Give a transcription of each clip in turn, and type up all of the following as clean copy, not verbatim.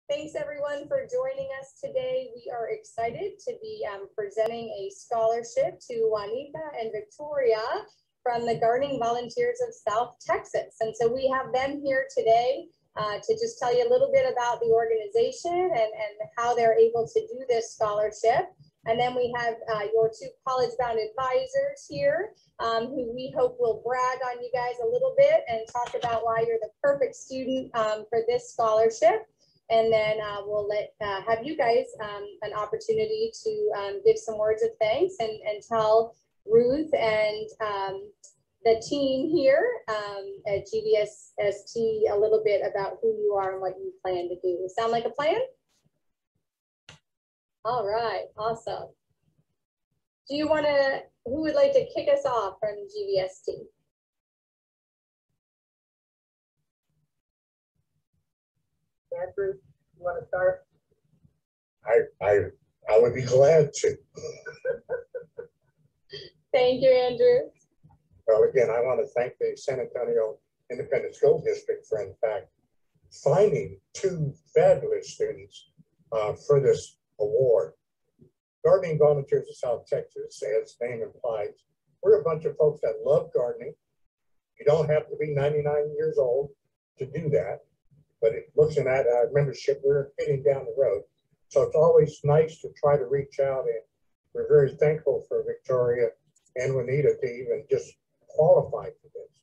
Thanks everyone for joining us today. We are excited to be presenting a scholarship to Juanita and Victoria from the Gardening Volunteers of South Texas. And so we have them here today to just tell you a little bit about the organization and how they're able to do this scholarship. And then we have your two college-bound advisors here who we hope will brag on you guys a little bit and talk about why you're the perfect student for this scholarship. And then we'll have you guys an opportunity to give some words of thanks and tell Ruth and the team here at GVST a little bit about who you are and what you plan to do. Sound like a plan? All right, awesome. Do you want to, who would like to kick us off from GVST? Andrew, you want to start? I would be glad to. Thank you, Andrew. Well, again, I want to thank the San Antonio Independent School District for, in fact, finding two fabulous students for this award. Gardening Volunteers of South Texas, as the name implies, we're a bunch of folks that love gardening. You don't have to be 99 years old to do that, but looking at our membership, we're getting down the road. So it's always nice to try to reach out, and we're very thankful for Victoria and Juanita to even just qualify for this.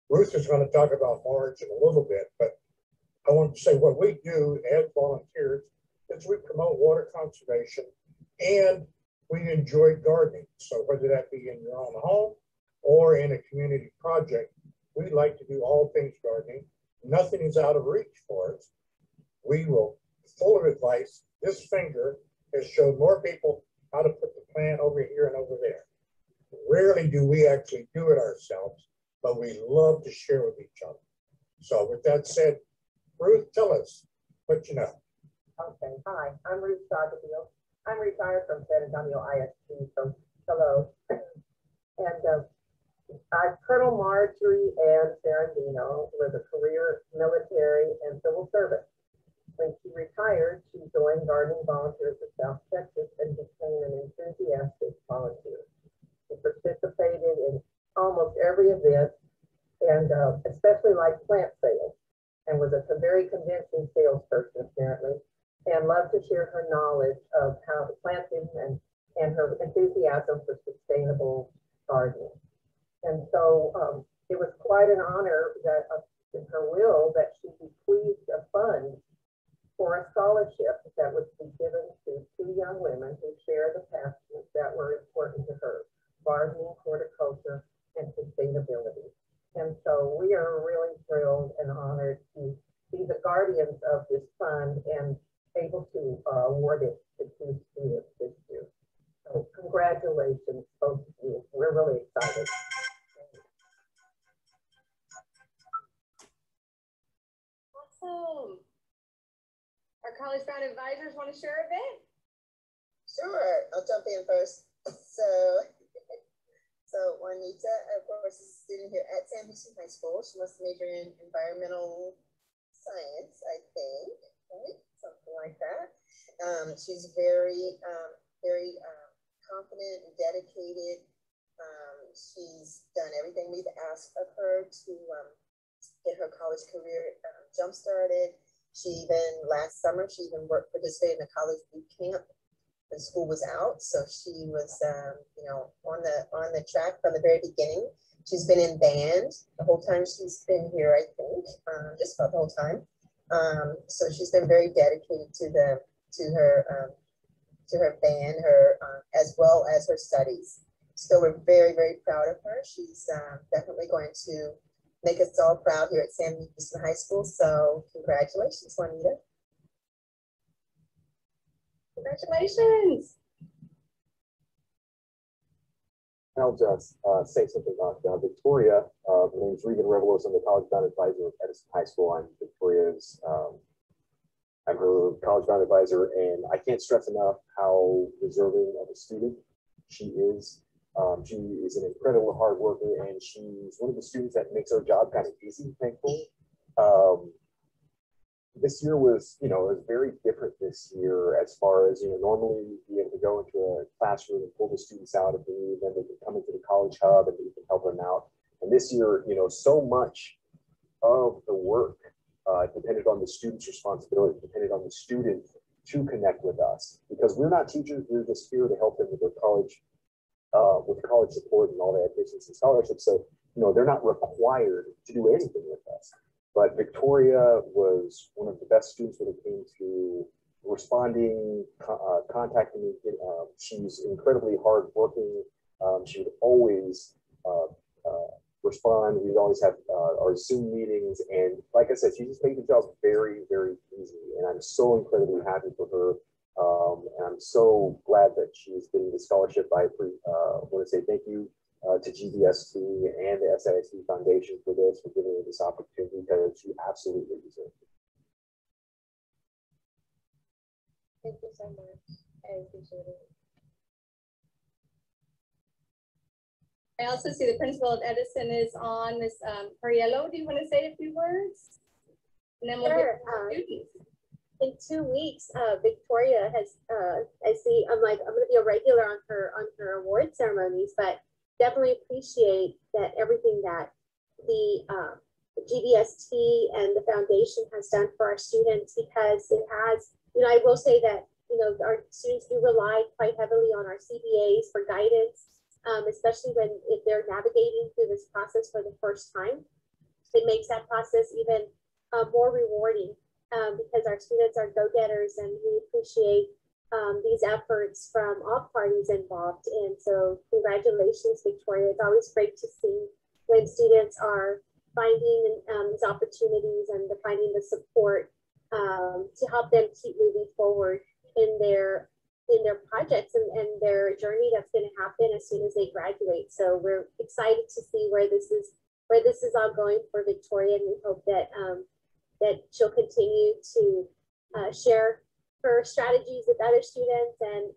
Ruth is going to talk about Marge in a little bit, but I want to say what we do as volunteers is we promote water conservation and we enjoy gardening. So whether that be in your own home or in a community project, we like to do all things gardening. Nothing is out of reach for us. We will, full of advice, this finger has showed more people how to put the plant over here and over there. Rarely do we actually do it ourselves, but we love to share with each other. So with that said, Ruth, tell us what you know. Okay, hi, I'm Ruth Sagebiel. I'm retired from San Antonio ISD, so hello. And Colonel Marjorie Ann Ferrandino was a career military and civil servant. When she retired, she joined Gardening Volunteers of South Texas and became an enthusiastic volunteer. She participated in almost every event and especially liked plant sales and was a very convincing salesperson apparently, and loved to share her knowledge of how to planting and her enthusiasm for sustainable gardening. And so it was quite an honor that in her will that she bequeathed a fund for a scholarship that would be given to two young women who share the passions that were important to her: gardening, horticulture, and sustainability. And so we are really thrilled and honored to be the guardians of this fund and able to award it to two students this year. So congratulations, both of you. We're really excited. Awesome. Our college-bound advisors want to share a bit? Sure, I'll jump in first. So Juanita, of course, is a student here at San Antonio High School. She must major in environmental science, I think, right? Something like that. She's very confident and dedicated. She's done everything we've asked of her to get her college career jump-started. She even, last summer, she even participated in a college boot camp when school was out. So she was, you know, on the track from the very beginning. She's been in band the whole time she's been here, I think, just about the whole time. So she's been very dedicated to her band, as well as her studies. So we're very, very proud of her. She's definitely going to make us all proud here at Sam Houston High School. So congratulations, Juanita. Congratulations. I'll just say something about Victoria. My name is Regan Revelos. I'm the college-bound advisor of Edison High School. I'm Victoria's, I'm her college-bound advisor, and I can't stress enough how deserving of a student she is. She is an incredible hard worker, and she's one of the students that makes our job kind of easy, thankfully. this year was, it was very different this year as far as, normally you'd be able to go into a classroom and pull the students out if they need, then they can come into the college hub and we can help them out. And this year, so much of the work depended on the student's responsibility, depended on the student to connect with us, because we're not teachers, we're just here to help them with their college, with college support and all the admissions and scholarships. So, they're not required to do anything with us. But Victoria was one of the best students when it came to responding, contacting me. She's incredibly hardworking. She would always respond. We'd always have our Zoom meetings. And like I said, she just made the job very, very easy. And I'm so incredibly happy for her. And I'm so glad that she's getting the scholarship. I want to say thank you to GVST and the SAISD Foundation for giving her this opportunity, because she absolutely deserves it. Thank you so much. I appreciate it. I also see the principal of Edison is on. Miss Ariello, do you want to say a few words? And then we'll get to students. In 2 weeks, Victoria has, I'm going to be a regular on her award ceremonies, but definitely appreciate that everything that the GVST and the foundation has done for our students, because it has, I will say that, our students do rely quite heavily on our CBAs for guidance, especially if they're navigating through this process for the first time. It makes that process even more rewarding, because our students are go-getters, and we appreciate these efforts from all parties involved. And so congratulations, Victoria. It's always great to see when students are finding these opportunities and finding the support to help them keep moving forward in their projects and their journey that's going to happen as soon as they graduate. So we're excited to see where this is all going for Victoria, and we hope that that she'll continue to share her strategies with other students and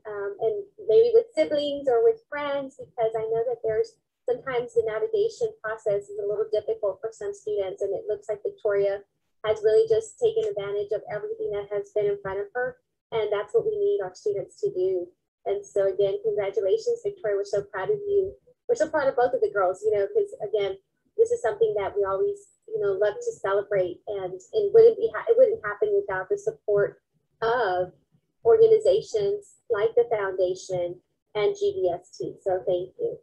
maybe with siblings or with friends, because I know that there's sometimes the navigation process is a little difficult for some students, and it looks like Victoria has really just taken advantage of everything that has been in front of her, and that's what we need our students to do. And so again, congratulations, Victoria. We're so proud of you. We're so proud of both of the girls, because again, this is something that we always, love to celebrate, and it wouldn't happen without the support of organizations like the foundation and GVST. So thank you.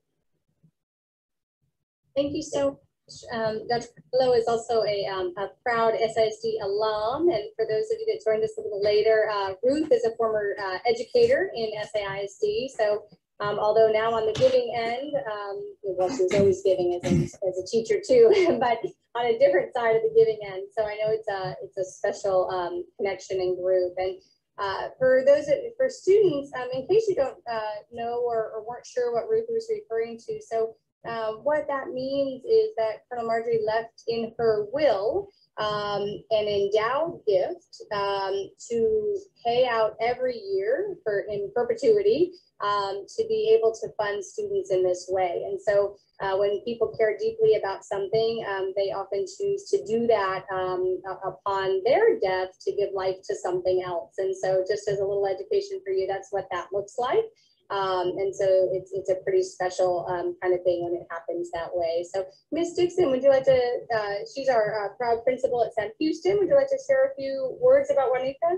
Thank you so much. Dr. Carlo is also a proud SAISD alum. And for those of you that joined us a little later, Ruth is a former educator in SAISD. So although now on the giving end, well, she was always giving as a teacher too, but on a different side of the giving end. So I know it's a special connection and group. And for students, in case you don't know or weren't sure what Ruth was referring to, so what that means is that Colonel Marjorie left in her will an endowed gift to pay out every year in perpetuity to be able to fund students in this way. And so when people care deeply about something, they often choose to do that upon their death to give life to something else. And so just as a little education for you, that's what that looks like. And so it's a pretty special kind of thing when it happens that way. So Ms. Dixon, would you like to, she's our proud principal at Sam Houston. Would you like to share a few words about Juanita?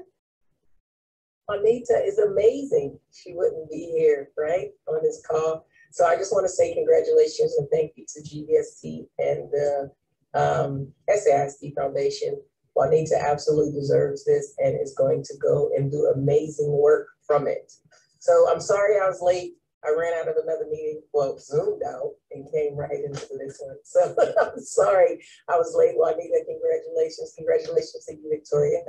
Juanita is amazing. She wouldn't be here, right, on this call. So I just want to say congratulations and thank you to GVST and the SAISD Foundation. Juanita absolutely deserves this and is going to go and do amazing work from it. So I'm sorry I was late. I ran out of another meeting, well, zoomed out and came right into this one. So I'm sorry I was late, Juanita. Congratulations. Congratulations to you, Victoria.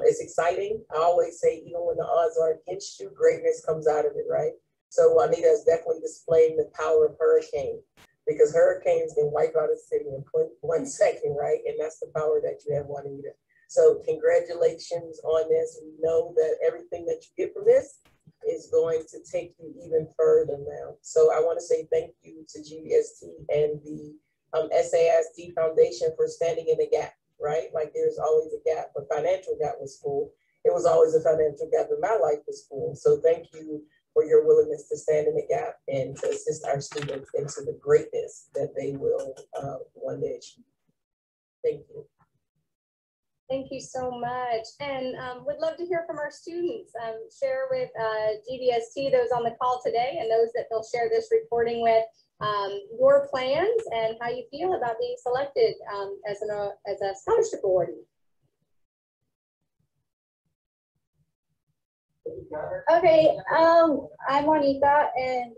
It's exciting. I always say, even when the odds are against you, greatness comes out of it, right? So Juanita is definitely displaying the power of hurricane, because hurricanes can wipe out a city in 1 second, right? And that's the power that you have, Juanita. So congratulations on this. We know that everything that you get from this is going to take you even further now. So I want to say thank you to GVST and the SAISD Foundation for standing in the gap right? Like there's always a gap, a financial gap with school. It was always a financial gap in my life with school. So thank you for your willingness to stand in the gap and to assist our students into the greatness that they will one day achieve. Thank you. Thank you so much. And would love to hear from our students. Share with GVST, those on the call today, and those that they'll share this recording with, your plans and how you feel about being selected as a scholarship awardee. Okay, I'm Juanita, and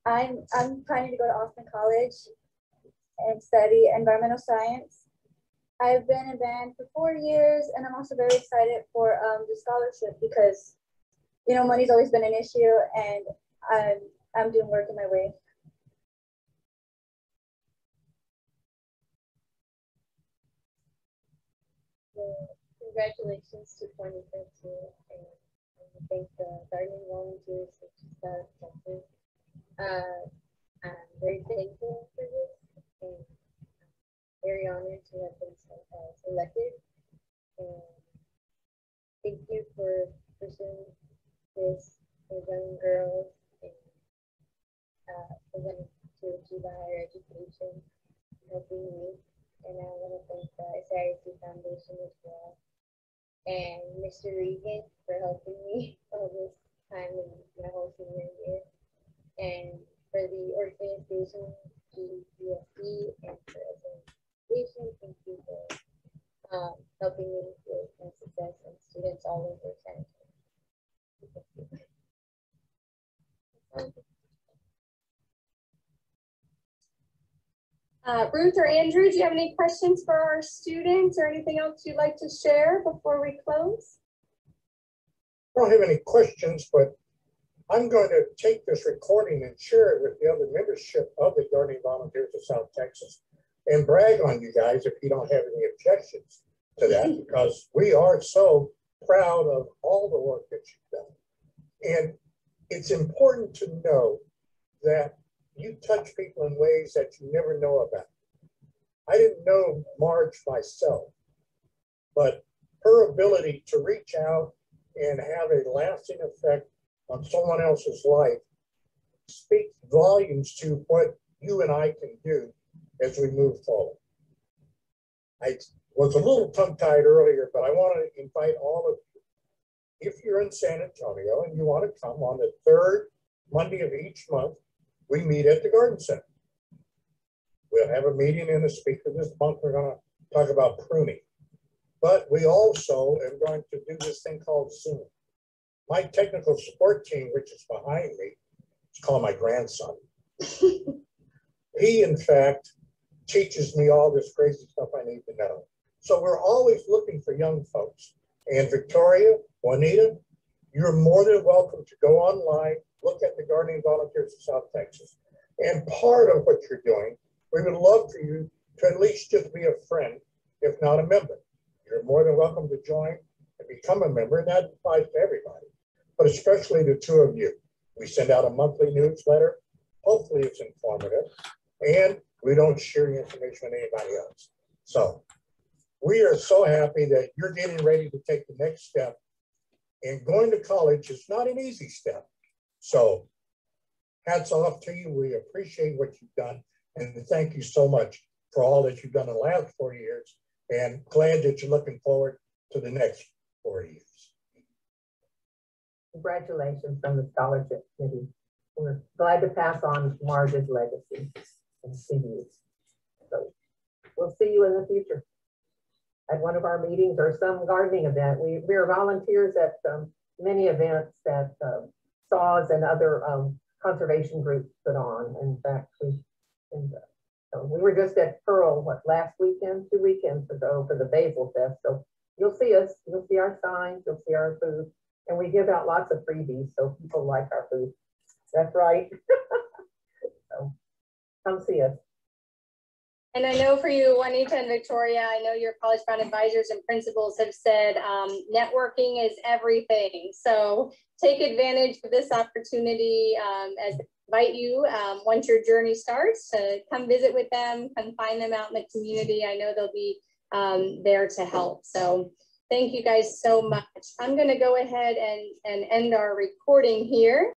I'm planning to go to Austin College and study environmental science. I've been in band for 4 years, and I'm also very excited for the scholarship because, you know, money's always been an issue, and I'm doing work in my way. Well, congratulations to 2013, and I thank the gardening volunteers of South Texas. I'm very thankful for this, and very honored to have been selected. And thank you for pursuing this for young girls and for them to achieve a higher education, helping me. And I want to thank the SAISD Foundation as well. And Mr. Regan for helping me all this time in my whole senior year. And for the organization, GVST, and for thank you for helping me with my success and students all over San Antonio. Ruth or Andrew, do you have any questions for our students or anything else you'd like to share before we close? I don't have any questions, but I'm going to take this recording and share it with the other membership of the Gardening Volunteers of South Texas and brag on you guys if you don't have any objections to that, because we are so proud of all the work that you've done. And it's important to know that you touch people in ways that you never know about. I didn't know Marge myself, but her ability to reach out and have a lasting effect on someone else's life speaks volumes to what you and I can do as we move forward. I was a little tongue-tied earlier, but I want to invite all of you. If you're in San Antonio and you want to come on the third Monday of each month, we meet at the Garden Center. We'll have a meeting and a speaker this month. We're going to talk about pruning. But we also are going to do this thing called Zoom. My technical support team, which is behind me, it's called my grandson. He, in fact, teaches me all this crazy stuff I need to know. So we're always looking for young folks. And Victoria, Juanita, you're more than welcome to go online, look at the Gardening Volunteers of South Texas. And part of what you're doing, we would love for you to at least just be a friend, if not a member. You're more than welcome to join and become a member, and that applies to everybody, but especially the two of you. We send out a monthly newsletter. Hopefully it's informative, and we don't share your information with anybody else. So we are so happy that you're getting ready to take the next step, and going to college is not an easy step. So hats off to you. We appreciate what you've done, and thank you so much for all that you've done in the last 4 years, and glad that you're looking forward to the next 4 years. Congratulations on the scholarship committee. We're glad to pass on Marge's legacy and see you. So we'll see you in the future at one of our meetings or some gardening event. We are volunteers at many events that SAWS and other conservation groups put on. In fact, we were just at Pearl, last weekend, 2 weekends ago for the Basil Fest. So you'll see us, you'll see our signs, you'll see our food, and we give out lots of freebies, so people like our food. That's right. So come see us. And I know for you, Juanita and Victoria, I know your College Bound advisors and principals have said networking is everything. So take advantage of this opportunity as invite you, once your journey starts, to come visit with them, come find them out in the community. I know they'll be there to help. So thank you guys so much. I'm going to go ahead and end our recording here.